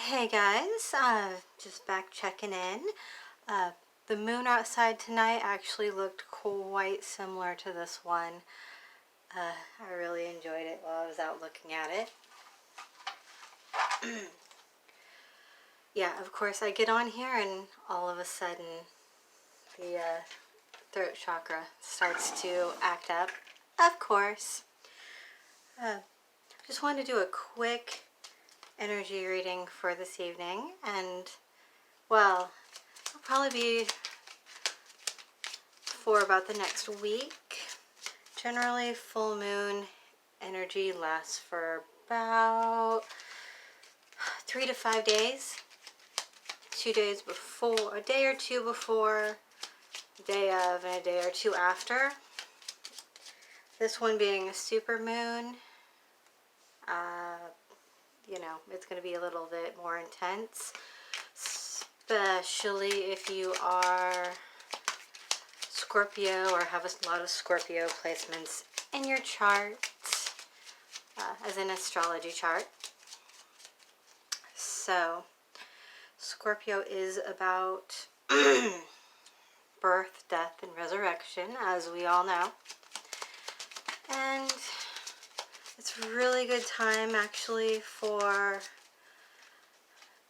Hey guys, just back checking in. Uh, the moon outside tonight actually looked quite similar to this one. I really enjoyed it while I was out looking at it. Yeah, of course I get on here and all of a sudden the throat chakra starts to act up. Of course. Just wanted to do a quick energy reading for this evening, and well, it'll probably be for about the next week. Generally, full moon energy lasts for about 3 to 5 days. 2 days before, a day or two before, a day of, and a day or two after. This one being a super moon, it's going to be a little bit more intense, especially if you are Scorpio or have a lot of Scorpio placements in your chart, as an astrology chart. So, Scorpio is about birth, death, and resurrection, as we all know. And it's a really good time, actually, for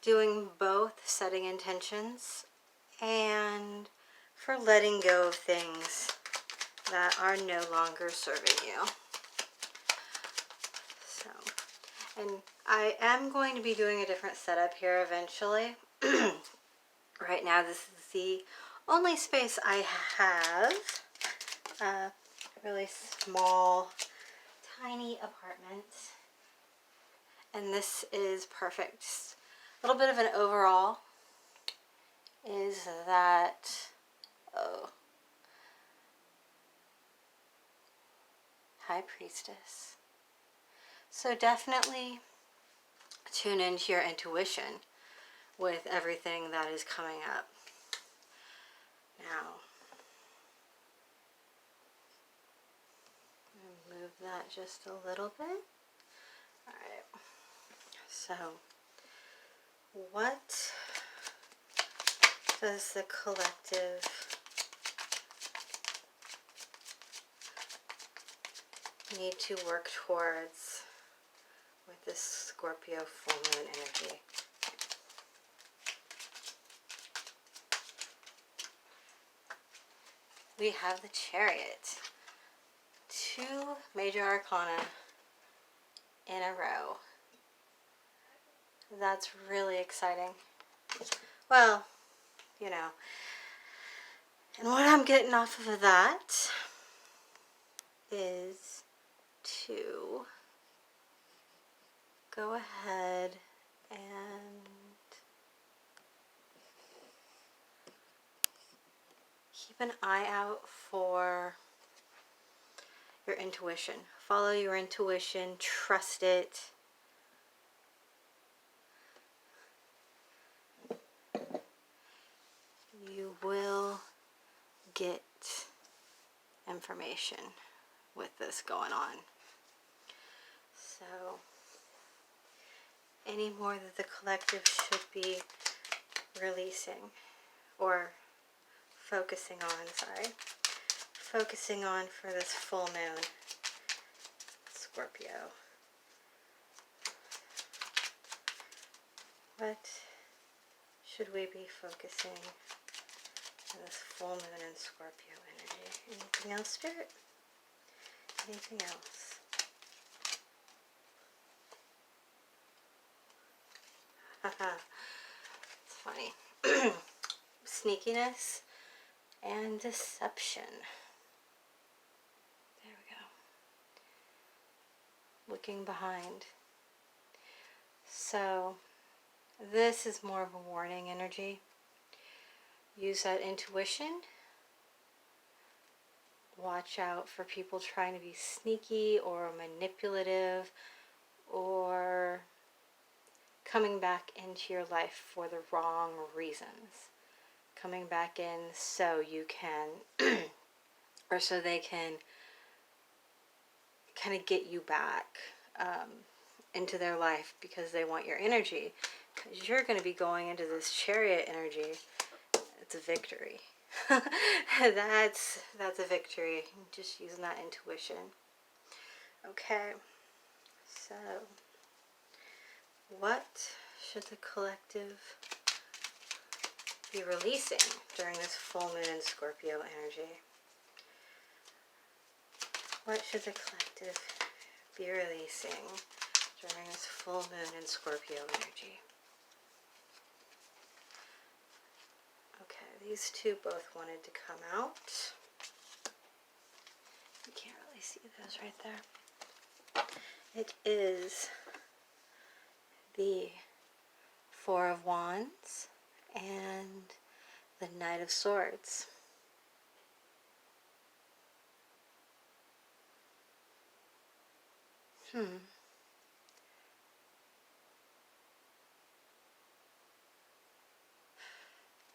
doing both, setting intentions and for letting go of things that are no longer serving you. So, and I am going to be doing a different setup here eventually. Right now, this is the only space I have. A really small, tiny apartment. And this is perfect. Just a little bit of an overall is that, High Priestess. So definitely tune into your intuition with everything that is coming up. Now, move that just a little bit. Alright, so what does the collective need to work towards with this Scorpio full moon energy? We have the Chariot. 2 major arcana in a row. That's really exciting. Well, and what I'm getting off of that is to go ahead and keep an eye out for your intuition. Follow your intuition, trust it. You will get information with this going on. So, any more that the collective should be releasing or focusing on for this full moon, Scorpio. What should we be focusing on this full moon in Scorpio energy? Anything else, Spirit? Anything else? Haha, it's funny. Sneakiness and deception. There we go. Looking behind. So, this is more of a warning energy. Use that intuition. Watch out for people trying to be sneaky or manipulative or coming back into your life for the wrong reasons. Coming back in so you can, or so they can kind of get you back into their life because they want your energy. Because you're going to be going into this Chariot energy. It's a victory. That's a victory. Just using that intuition. Okay. So, what should the collective be releasing during this full moon in Scorpio energy? What should the collective be releasing during this full moon in Scorpio energy? Okay, these two both wanted to come out. You can't really see those right there. It is the Four of Wands and the Knight of Swords.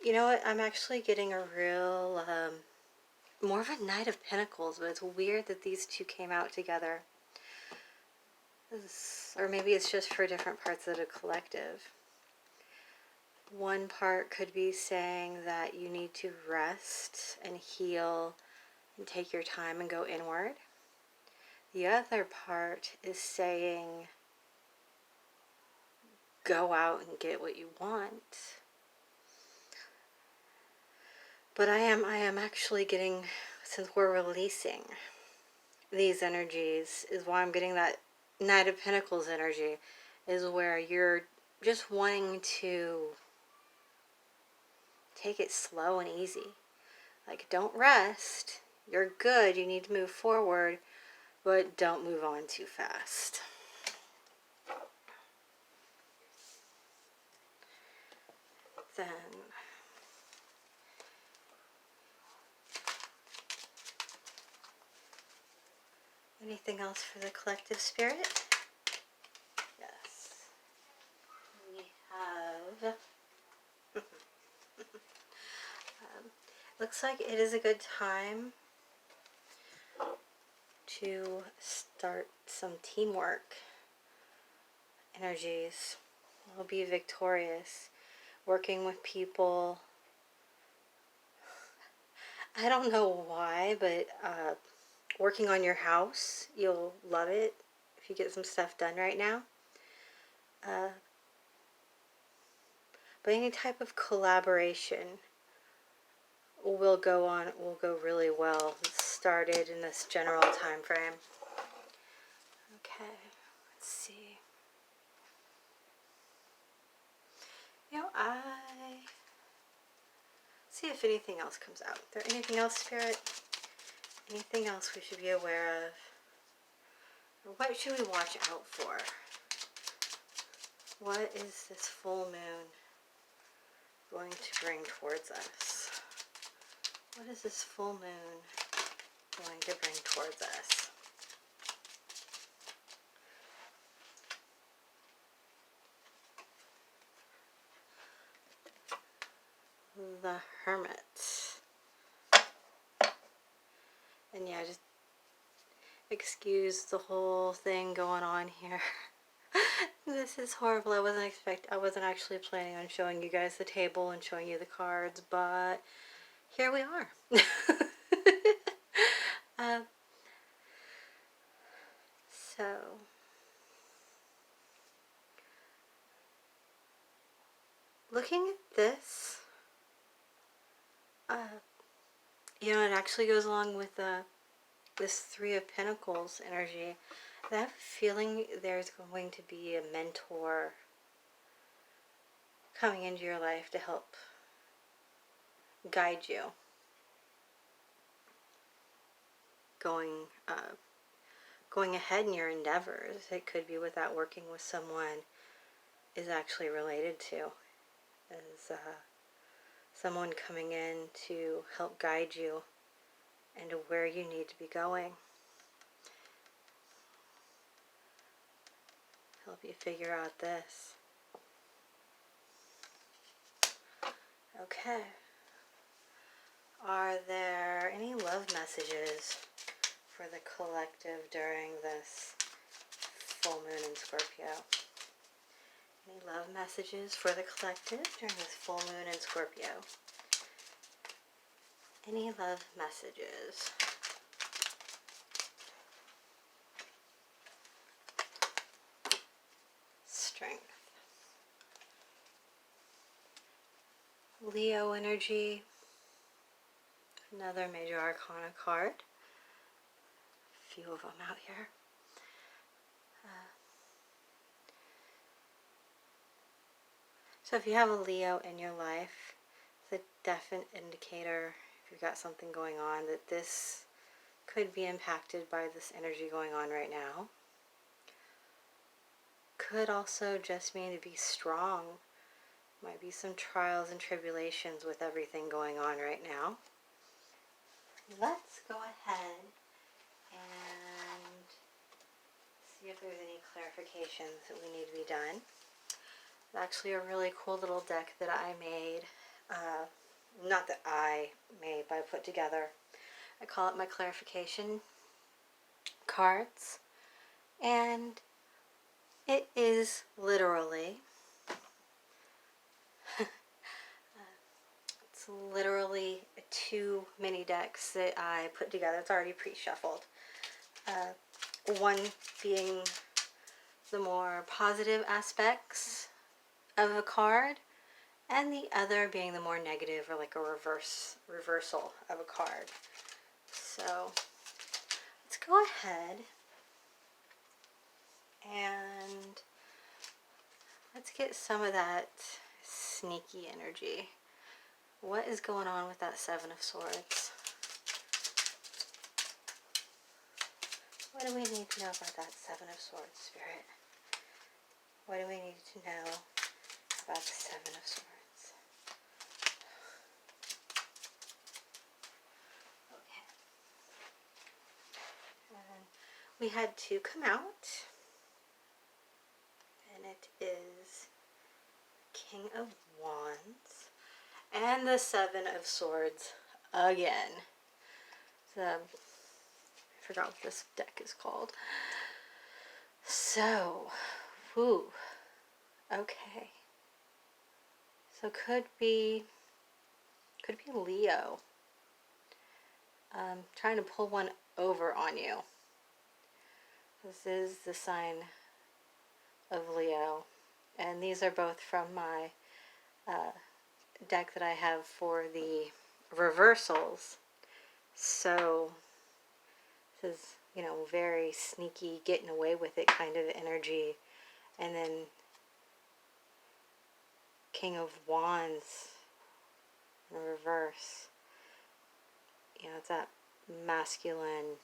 You know what? I'm actually getting a real, more of a Knight of Pentacles, but it's weird that these two came out together. Or maybe it's just for different parts of the collective. One part could be saying that you need to rest and heal and take your time and go inward. The other part is saying go out and get what you want. But I am actually getting, since we're releasing these energies, is why I'm getting that Knight of Pentacles energy, is where you're just wanting to take it slow and easy. Like, don't rest. You're good. You need to move forward, but don't move on too fast. Then anything else for the collective spirit? Yes. We have looks like it is a good time to start some teamwork energies. We'll be victorious. Working with people. I don't know why, but working on your house, you'll love it if you get some stuff done right now. But any type of collaboration will go really well. It started in this general time frame. Okay, let's see. See if anything else comes out. Is there anything else, Spirit? Anything else we should be aware of? Or what should we watch out for? What is this full moon going to bring towards us? What is this full moon going to bring towards us? The Hermit. And yeah, just excuse the whole thing going on here. This is horrible. I wasn't actually planning on showing you guys the table and showing you the cards, but here we are. So looking at this, it actually goes along with this Three of Pentacles energy. I have a feeling there's going to be a mentor coming into your life to help guide you. Going ahead in your endeavors. It could be without working with someone is actually related to. As someone coming in to help guide you into where you need to be going. Help you figure out this. Okay. Are there any love messages for the collective during this full moon in Scorpio. Any love messages for the collective during this full moon in Scorpio? Any love messages? Strength. Leo energy. Another major arcana card. A few of them out here. So if you have a Leo in your life, it's a definite indicator, if you've got something going on, that this could be impacted by this energy going on right now. Could also just mean to be strong. Might be some trials and tribulations with everything going on right now. Let's go ahead and see if there's any clarifications that we need to be done. It's actually a really cool little deck that I made. Not that I made, but I put together. I call it my clarification cards. And it is literally, it's literally 2 mini decks that I put together. It's already pre-shuffled. One being the more positive aspects of a card, and the other being the more negative, or like a reversal of a card. So let's go ahead and let's get some of that sneaky energy. What is going on with that Seven of Swords? What do we need to know about that Seven of Swords, Spirit? What do we need to know about the Seven of Swords? Okay. And we had 2 come out. And it is King of Wands and the Seven of Swords again. I forgot what this deck is called. So, whoo, okay. So could be Leo. Trying to pull one over on you. This is the sign of Leo, and these are both from my deck that I have for the reversals. So this is, you know, very sneaky, getting away with it kind of energy. And then King of Wands in reverse. You know, it's that masculine,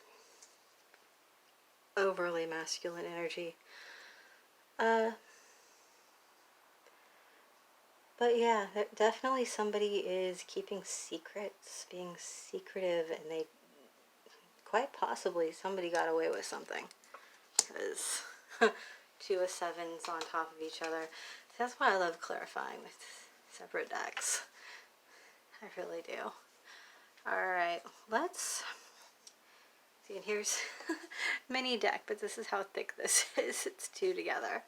overly masculine energy. But yeah, definitely somebody is keeping secrets, being secretive, and they, quite possibly, somebody got away with something. Because 2 of 7s on top of each other. That's why I love clarifying with separate decks. I really do. Alright, let's see, and here's mini deck, but this is how thick this is. It's 2 together.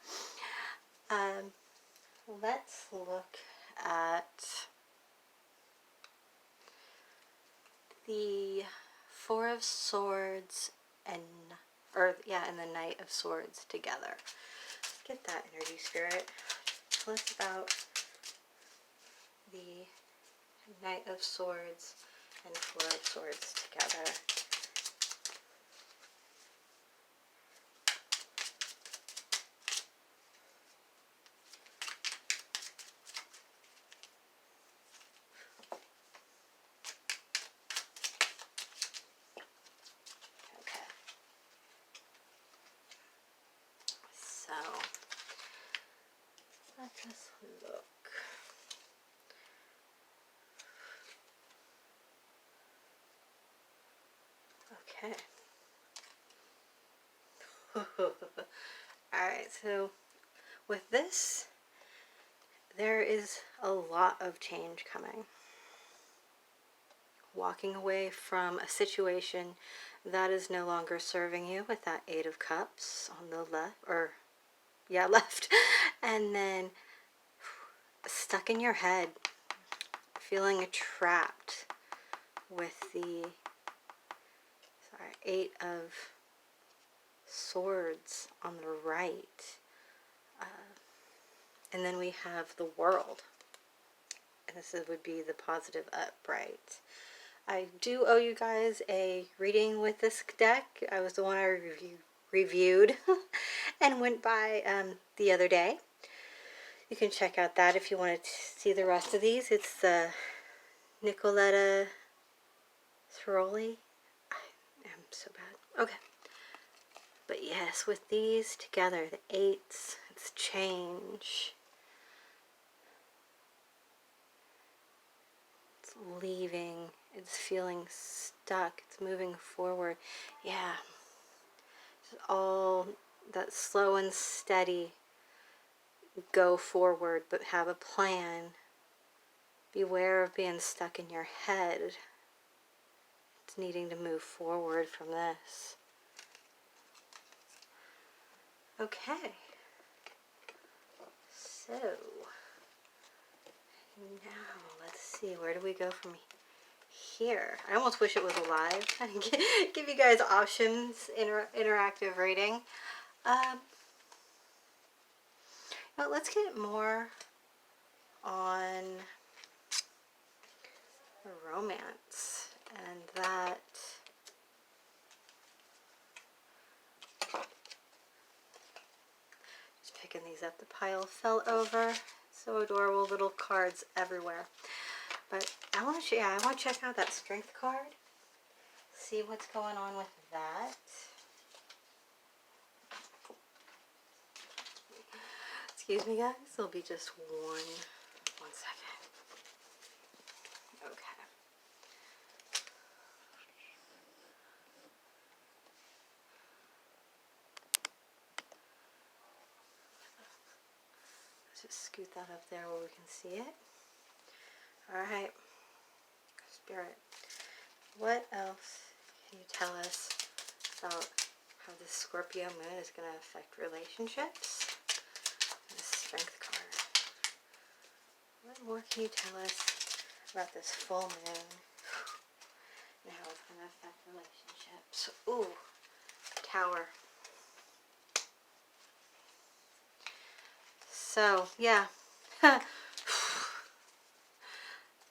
Let's look at the 4 of Swords and the Knight of Swords together. Let's get that energy, Spirit. Tell us about the Knight of Swords and 4 of Swords together. So, let us look. Okay. Alright, so with this, there is a lot of change coming. walking away from a situation that is no longer serving you with that Eight of Cups on the left, or yeah, left. And then stuck in your head, feeling trapped with the Eight of Swords on the right. And then we have the World. And this would be the positive upright. I do owe you guys a reading with this deck. I was the one I reviewed and went by the other day. You can check out that if you want to see the rest of these. It's the Nicoletta Thiroli. I am so bad. Okay. But yes, with these together, the eights, it's change. It's leaving. It's feeling stuck. It's moving forward. Yeah. It's all that slow and steady. Go forward, but have a plan. Beware of being stuck in your head. It's needing to move forward from this. Okay. So, now let's see, where do we go from here? I almost wish it was alive. I can give you guys options, interactive reading. But let's get more on romance, and that just picking these up. The pile fell over. So adorable, little cards everywhere. But I want to, I want to check out that strength card. See what's going on with that. Excuse me, guys. There'll be just one second. Okay. Let's just scoot that up there where we can see it. All right. Spirit, what else can you tell us about how this Scorpio moon is going to affect relationships? This strength card. What more can you tell us about this full moon and how it's going to affect relationships? Ooh, Tower. So, yeah.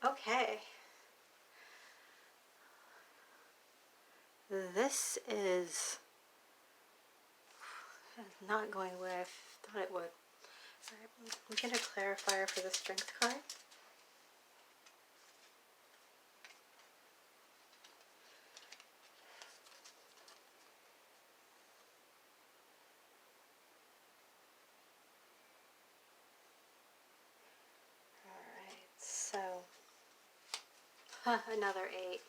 Okay. This is not going the way I thought it would. Alright, I'm going to clarifier for the strength card. Alright, so another 8.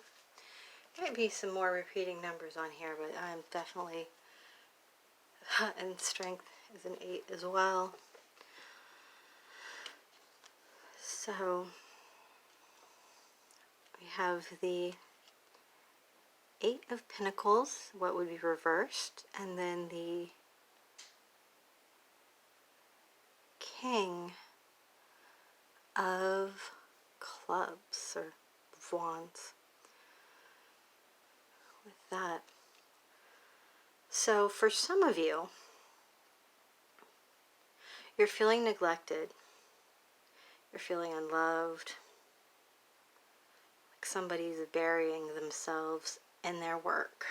Might be some more repeating numbers on here, but I'm definitely, and strength is an 8 as well. So we have the 8 of Pentacles, what would be reversed, and then the King of Clubs, or Wands, with that. So for some of you, you're feeling neglected, you're feeling unloved, like somebody's burying themselves in their work.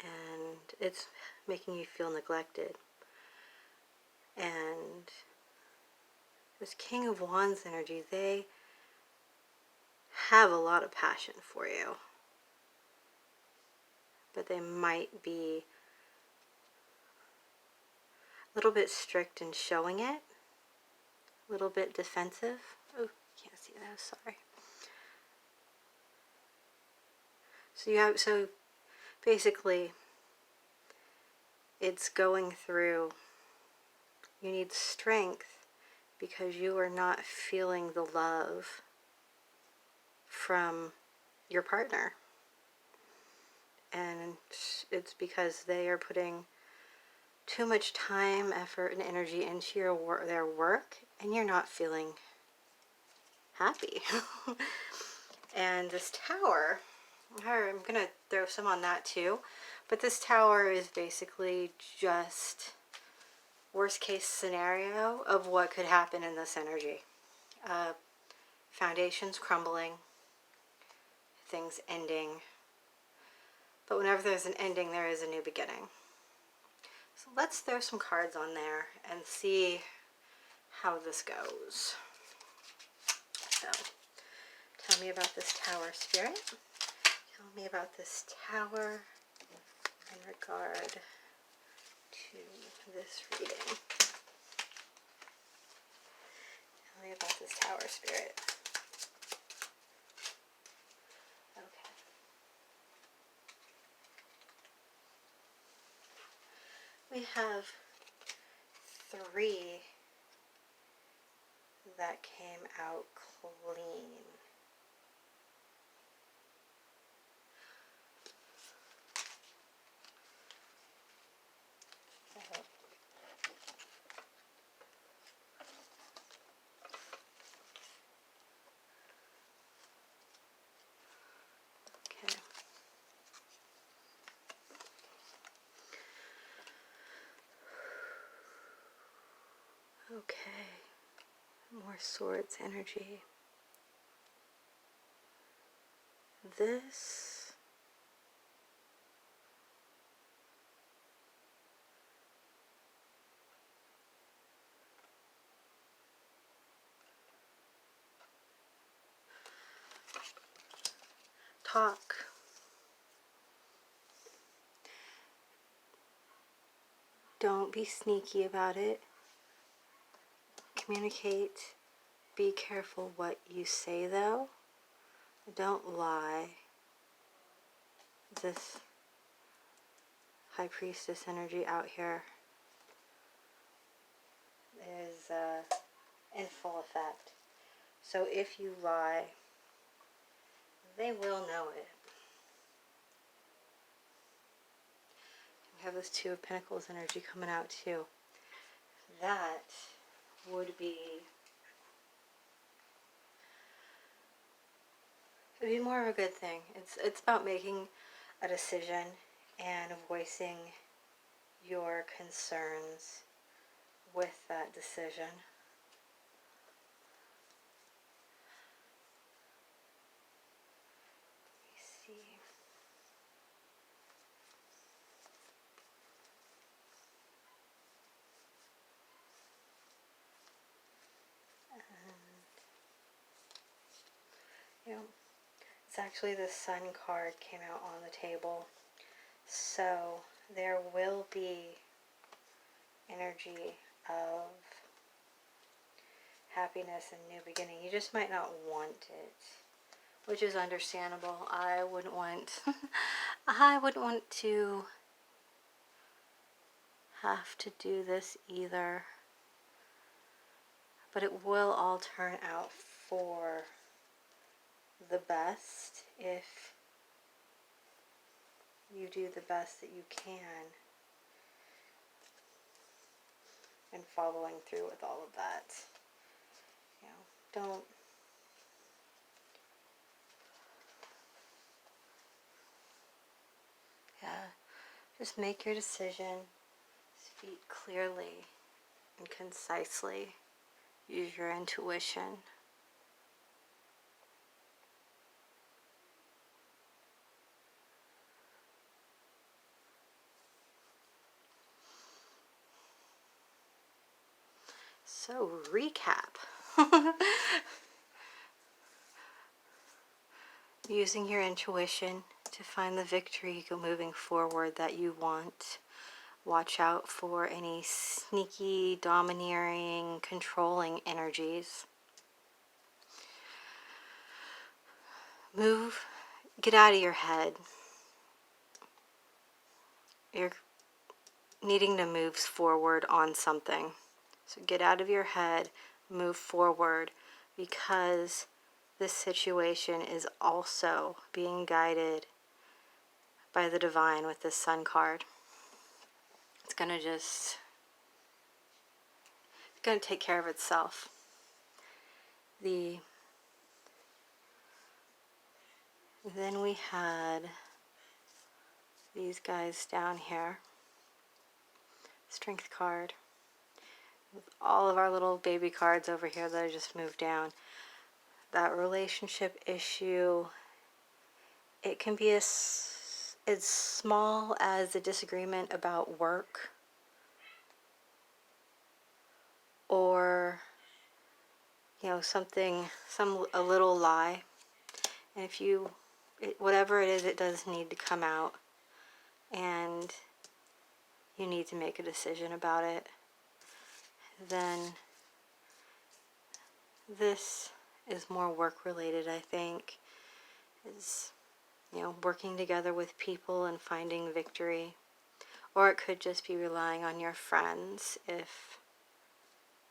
And it's making you feel neglected. And this King of Wands energy, they have a lot of passion for you. But they might be a little bit strict in showing it. A little bit defensive. Oh, can't see that, sorry. So basically, it's going through, you need strength because you are not feeling the love from your partner. And it's because they are putting too much time, effort, and energy into their work, and you're not feeling happy. And this tower, I'm going to throw some on that too, but this tower is basically just worst case scenario of what could happen in this energy. Foundations crumbling, things ending, but whenever there's an ending, there is a new beginning. So let's throw some cards on there and see how this goes. So, tell me about this tower, Spirit. Tell me about this tower in regard to this reading. Tell me about this tower, Spirit. Okay. We have 3 that came out clean. Okay. Okay. More swords energy. This talk. Don't be sneaky about it. Communicate. Be careful what you say, though. Don't lie. This High Priestess energy out here is in full effect. So if you lie, they will know it. We have this Two of Pentacles energy coming out too. That would be more of a good thing. It's about making a decision and voicing your concerns with that decision. Let me see. You know, it's actually the Sun card came out on the table. So there will be energy of happiness and new beginning. You just might not want it, which is understandable. I wouldn't want to have to do this either. But it will all turn out for the best if you do the best that you can in following through with all of that. You know, don't just make your decision, speak clearly and concisely, use your intuition. So, recap. Using your intuition to find the victory moving forward that you want. Watch out for any sneaky, domineering, controlling energies. Get out of your head. You're needing to move forward on something. So get out of your head, move forward, because this situation is also being guided by the divine with this Sun card. It's going to take care of itself. Then we had these guys down here. Strength card. With all of our little baby cards over here that I just moved down. That relationship issue, it can be as small as a disagreement about work, or something, a little lie. And if whatever it is, it does need to come out, and you need to make a decision about it. Then this is more work related, I think, is working together with people and finding victory. Or it could just be relying on your friends if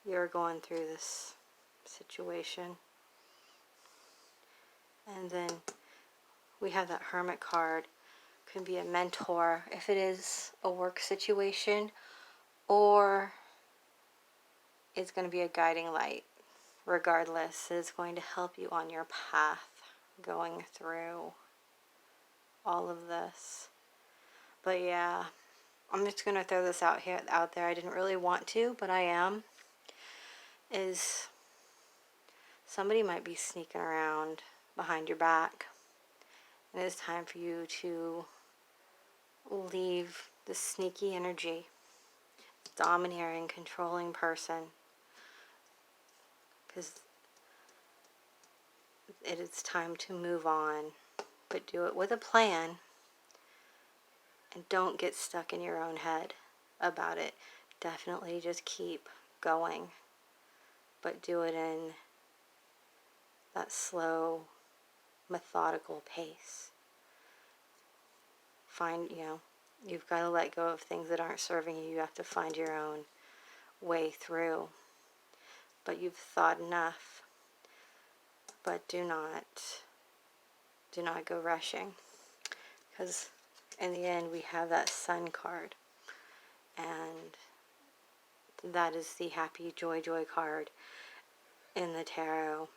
you're going through this situation. And then we have that Hermit card. Could be a mentor if it is a work situation, or it's going to be a guiding light. Regardless, it's going to help you on your path going through all of this. But yeah, I'm just going to throw this out there. I didn't really want to, but I am. Is somebody might be sneaking around behind your back. And it's time for you to leave the sneaky energy, domineering, controlling person. Because it is time to move on. But do it with a plan. And don't get stuck in your own head about it. Definitely just keep going. But do it in that slow, methodical pace. You've got to let go of things that aren't serving you. You have to find your own way through. But you've thought enough. But do not go rushing. Because in the end, we have that Sun card. And that is the happy, joy card in the tarot.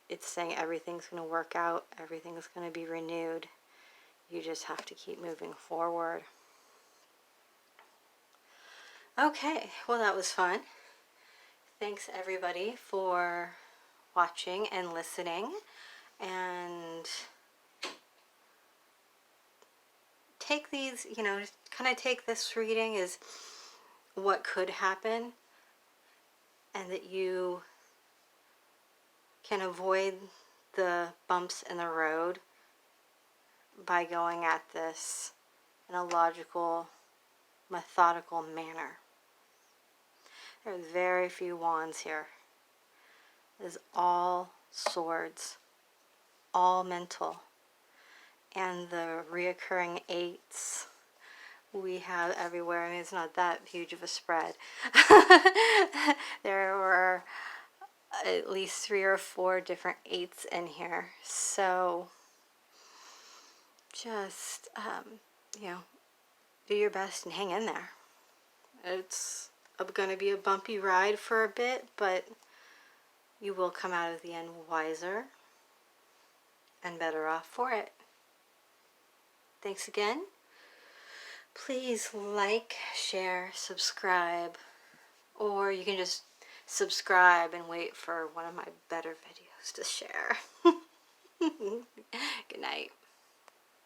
It's saying everything's going to work out. Everything's going to be renewed. You just have to keep moving forward. Okay, well that was fun. Thanks everybody for watching and listening. And take these, kind of take this reading as what could happen, and that you can avoid the bumps in the road by going at this in a logical, methodical manner. There are very few wands here. It is all swords, all mental, and the reoccurring 8s we have everywhere. I mean, it's not that huge of a spread. There were at least 3 or 4 different 8s in here. So just, do your best and hang in there. It's going to be a bumpy ride for a bit, but you will come out of the end wiser and better off for it. Thanks again. Please like, share, subscribe, or you can just subscribe and wait for one of my better videos to share.